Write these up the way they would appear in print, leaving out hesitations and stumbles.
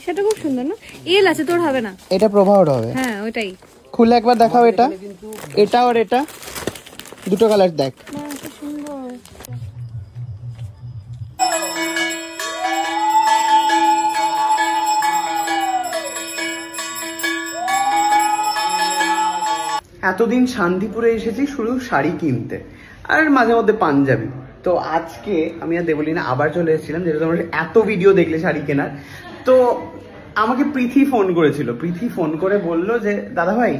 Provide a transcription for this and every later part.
সেটা খুব সুন্দর না? এল আছে, তোর হবে না। এটা প্রভাওর হবে। হ্যাঁ ওইটাই। খুলে একবার দেখাও এটা। এটা আর এটা দুটো কালার দেখ। সুন্দর। এতদিন শান্তিপুরে এসেছি শুধু শাড়ি কিনতে আর মাঝে মধ্যে পাঞ্জাবি। তো আজকে আমি আর দেবলীনা আবার চলে এসেছিলাম, যেহেতু তোমরা এত ভিডিও দেখলে শাড়ি কেনার। তো আমাকে প্রীতি ফোন করেছিল। প্রীতি ফোন করে বললো যে দাদা ভাই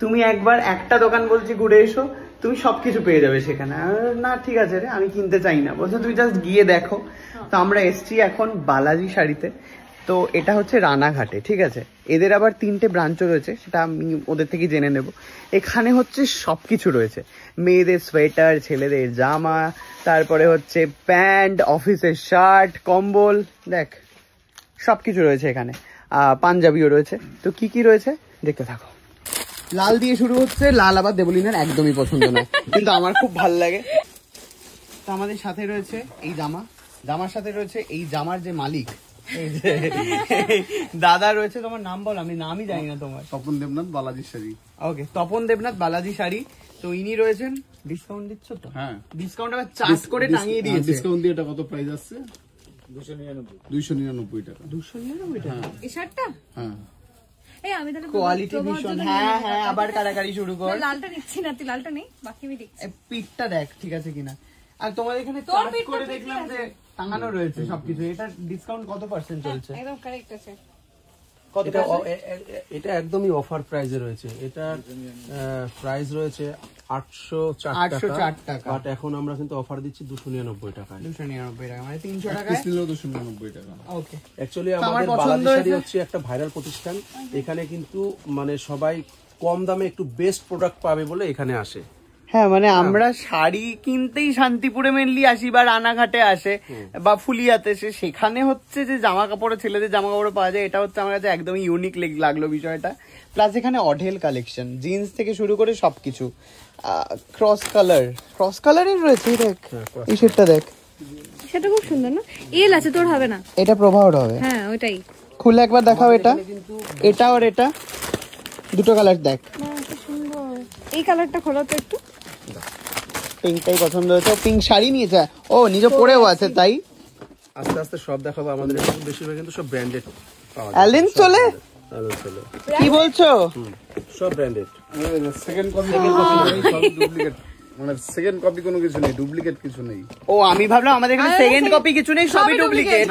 তুমি একবার একটা দোকান বলছি ঘুরে এসো, তুমি সবকিছু পেয়ে যাবে সেখানে। না ঠিক আছে রে, আমি কিনতে চাই না। বলছো তুমি জাস্ট গিয়ে দেখো। তো আমরা এসছি এখন বালাজি শাড়িতে। তো এটা হচ্ছে রানাঘাটে, ঠিক আছে। এদের আবার 3টে ব্রাঞ্চও রয়েছে, সেটা আমি ওদের থেকে জেনে নেব। এখানে হচ্ছে সবকিছু রয়েছে, মেয়েদের সোয়েটার, ছেলেদের জামা, তারপরে হচ্ছে প্যান্ট, অফিসের শার্ট, কম্বল, দেখ সবকিছু রয়েছে এখানে। পাঞ্জাবিও রয়েছে। তো কি কি রয়েছে দেখতে থাকো। লাল দিয়ে শুরু হচ্ছে। লাল আবার দেবলীনার একদমই পছন্দ নয়, কিন্তু আমার খুব ভাল লাগে। তো আমাদের সাথে রয়েছে এই জামা, জামার সাথে রয়েছে এই জামার যে মালিক দাদা রয়েছে। তোমার নাম বল, আমি নামই জানি না তোমার। তপন দেবনাথ, বালাজি শাড়ি। ওকে, তপন দেবনাথ, বালাজি শাড়ি। তো ইনি রয়েছেন। ডিসকাউন্ট দিচ্ছ তো? হ্যাঁ, ডিসকাউন্ট আবার চার্জ করে টাঙিয়ে দিয়েছে। ডিসকাউন্ট দিয়ে এটা কত প্রাইস আসছে? 299 টাকা। 299 টাকা এই শার্টটা? হ্যাঁ, এই আমি তাহলে কোয়ালিটি ভীষণ। হ্যাঁ হ্যাঁ, আবার কারাকারি শুরু কর। লালটা নিচ্ছি না, তুই লালটা নেই, বাকি আমি দেখছি। পিঠটা দেখ ঠিক আছে কিনা। আর তোমাদের এখানে চার্জ করে দেখলাম যে টাঙানো রয়েছে সবকিছু। এটা ডিসকাউন্ট কত % চলছে? একদম কারেক্ট আছে। এটা একদমই অফার প্রাইসে রয়েছে। এটা প্রাইস রয়েছে 804 টাকা, বাট এখন আমরা কিন্তু অফার দিচ্ছি 299 টাকা। 299 টাকা মানে 300 টাকা। 299 টাকা। ওকে, অ্যাকচুয়ালি আমাদের বালাজি শাড়ি হচ্ছে একটা ভাইরাল প্রতিষ্ঠান। এখানে কিন্তু মানে সবাই কম দামে একটু বেস্ট প্রোডাক্ট পাবে বলে এখানে আসে। হ্যাঁ মানে আমরা শাড়ি কিনতেই শান্তিপুরে মেনলি আসি, বা রানাঘাটে আসে, বা ফুলিয়াতে। সেখানে হচ্ছে যে জামা কাপড়, ছেলেদের জামা কাপড় পাওয়া যায়, এটা হচ্ছে আমার কাছে একদমই ইউনিক লাগলো বিষয়টা। প্লাস এখানে অঢেল কালেকশন, জিন্স থেকে শুরু করে সবকিছু। ক্রস কালারের রয়েছে। দেখ এই শেডটা দেখ, সেটা খুব সুন্দর না? এল আছে, তোর হবে না। এটা প্রভাওর হবে। হ্যাঁ ওইটাই। খুলে একবার দেখাও এটা। এটা আর এটা দুটো কালার দেখ। সুন্দর। এই কালারটা খোলো তো একটু। পিঙ্কটাই পছন্দ হয়েছে। পিঙ্ক শাড়ি নিয়েছে, ও নিজে পরেও আছে। তাই আস্তে আস্তে সব দেখাবো। আমাদের বেশিরভাগ কিন্তু সব ব্র্যান্ডেড পাওয়া যায়। অ্যালেন চলে কি বলছো? সব ব্র্যান্ডেড। সেকেন্ড কপি সব ডুপ্লিকেট, মানে সেকেন্ড কপি কোনো কিছু নেই, ডুপ্লিকেট কিছু নেই। ও আমি ভাবলাম আমাদের এখানে সেকেন্ড কপি কিছু নেই, সবই ডুপ্লিকেট।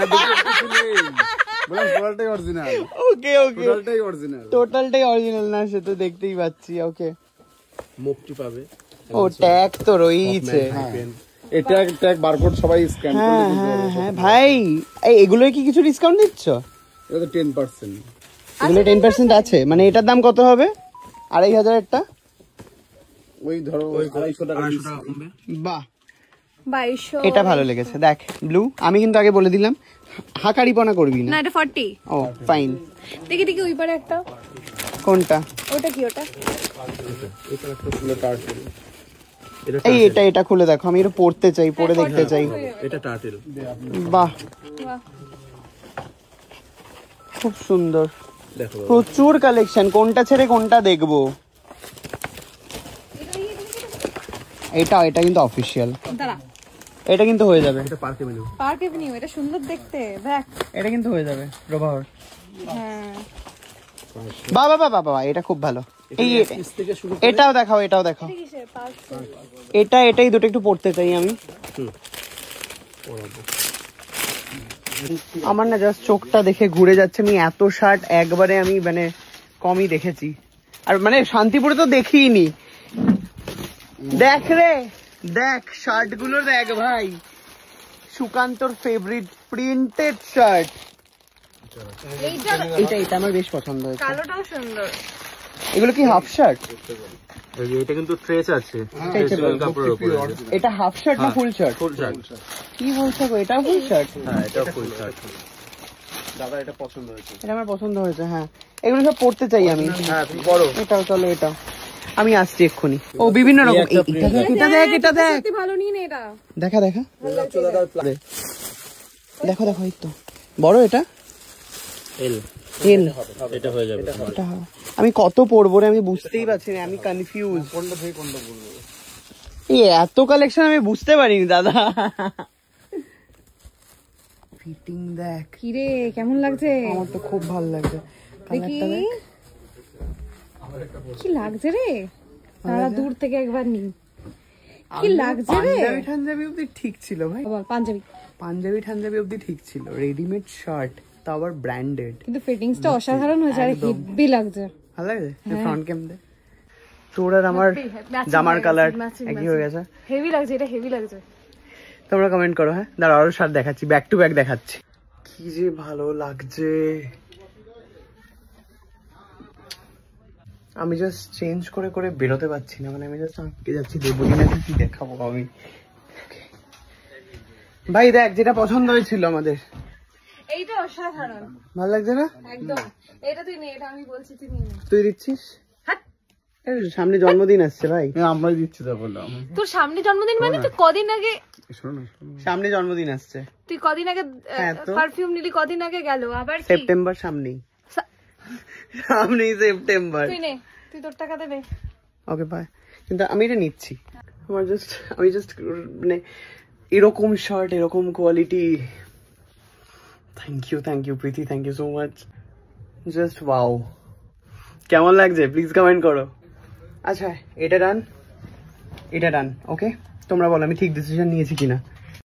বলে টোটালটাই অরিজিনাল। ওকে ওকে, টোটালটাই অরিজিনাল। টোটালটাই অরিজিনাল না, সে তো দেখতেই পাচ্ছি। ওকে, মুক্তি পাবে। ও ট্যাগ তো রয়েছে। এটা ট্যাগ বারকোড সবাই স্ক্যান করে হ্যাঁ হ্যাঁ হ্যাঁ ভাই, এগুলো কি কিছু ডিসকাউন্ট দিচ্ছ? এটা তো 10%। এগুলো 10% আছে, মানে এটার দাম কত হবে? 2500 এরটা? ওই ধরো 250 টাকা কমবে। বাহ, 2200। এটা ভালো লেগেছে। দেখ ব্লু, আমি কিন্তু আগে বলে দিলাম হাকারিপনা করবি না। না এটা 40। ও ফাইন। দেখি দেখি ওই পারে একটা। কোনটা? ওটা কি? ওটা এটা একটা ফুল টার্টেল। এটা খুলে দেখো, আমি এটা পড়তে চাই, পরে দেখতে চাই। এটা টার্টেল। বাহ, বাহ খুব সুন্দর। দেখো প্রচুর কালেকশন, কোনটা ছেড়ে কোনটা দেখবো। এটা কিন্তু অফিশিয়াল। দাঁড়া, এটা কিন্তু হয়ে যাবে। এটা পার্ক এভিনিউ। পার্ক এভিনিউ, এটা সুন্দর দেখতে। দেখ এটা কিন্তু হয়ে যাবে প্রভাবর। হ্যাঁ বাবা বাবা বাবা, এটা খুব ভালো। এই থেকে শুরু এটাও দেখাও, এটাও দেখাও। কিসে পার্ক? এটাই দুটো একটু পড়তে চাই আমি। আমার না জাস্ট চোখটা দেখে ঘুরে যাচ্ছে। আমি এত শার্ট একবারে আমি মানে কমই দেখেছি, আর মানে শান্তিপুরে তো দেখিনি। দেখ রে, দেখ শার্ট গুলো দেখ ভাই, সুকান্তর ফেভারিট প্রিন্টেড শার্ট। এটা আমার বেশ পছন্দ হয়েছে। কালোটাও সুন্দর। এগুলো কি হাফ শার্ট? এটা কিন্তু ট্রেস আছে, স্ট্রেচেবল কাপড়ের উপরে। এটা হাফ শার্ট না ফুল শার্ট? Full shirt. কি বলছো গো, এটা ফুল শার্ট? হ্যাঁ এটা ফুল শার্ট। দাদা এটা পছন্দ হয়েছে। এটা আমার পছন্দ হয়েছে। হ্যাঁ এগুলো সব পড়তে চাই আমি। হ্যাঁ বড়। এটাও চলো, এটা আমি আসছি এক্ষুনি। ও বিভিন্ন রকম। এটা দেখ, এটা দেখ, সত্যি ভালো নিন এটা। দেখা দেখো এই তো বড়। এটা এল এল এটা হয়ে যাবে। আমি কত পরবো রে, আমি বুঝতেই পারছি না, আমি কনফিউজ। কোনটা থেকে কোনটা বলবো? এই এত কালেকশন আমি বুঝতে পারিনি দাদা। ফিটিং দেখ, কিরে কেমন লাগছে? আমার তো খুব ভালো লাগছে। দেখি কি লাগছে রে, তারা দূর থেকে একবার নি। কি লাগছে রে? পাঞ্জাবি ঠাঞ্জাবি অব্দি ঠিক ছিল ভাই, বল পাঞ্জাবি। পাঞ্জাবি ঠাঞ্জাবি অব্দি ঠিক ছিল, রেডিমেড শার্ট তা আবার ব্র্যান্ডেড। কিন্তু ফিটিংসটা অসাধারণ হয়েছে আর হেভি লাগছে। ভালো লাগছে ফ্রন্ট ক্যাম দে। তোর আর আমার জামার কালার একই হয়ে গেছে। হেভি লাগছে, এটা হেভি লাগছে। তোমরা কমেন্ট করো। হ্যাঁ দাঁড়া, আরো শার্ট দেখাচ্ছি, ব্যাক টু ব্যাক দেখাচ্ছি। কি যে ভালো লাগছে। আমি জাস্ট চেঞ্জ করে করে বেরোতে পারছি না, মানে আমি জাস্ট আটকে যাচ্ছি। দেবলিনাকে কি দেখাবো আমি? ভাই দেখ, যেটা পছন্দ হয়েছিল আমাদের, এইটা অসাধারণ, ভালো লাগছে না? একদম। এটা তুই নে, এটা আমি বলছি তুই নিয়ে নে। তুই দিচ্ছিস? এই সামনে জন্মদিন আসছে ভাই। আমরাই দিচ্ছি তা বললাম। তোর সামনে জন্মদিন মানে তুই কদিন আগে, শোনো না, সামনে জন্মদিন আসছে, তুই কদিন আগে হ্যাঁ তো। পারফিউম নিলি, কদিন আগে গেল আবার কি? সেপ্টেম্বর সামনেই, সামনেই সেপ্টেম্বর। তুই নে, তুই তোর টাকা দেবে। Okay bye. কিন্তু আমি এটা নিচ্ছি। আমি জাস্ট মানে এরকম শার্ট, এরকম quality. Thank you Priti, thank you so much. Just wow. কেমন লাগছে প্লিজ কমেন্ট করো। আচ্ছা এটা ডান, এটা ডান। ওকে তোমরা বলো আমি ঠিক ডিসিশন নিয়েছি কিনা।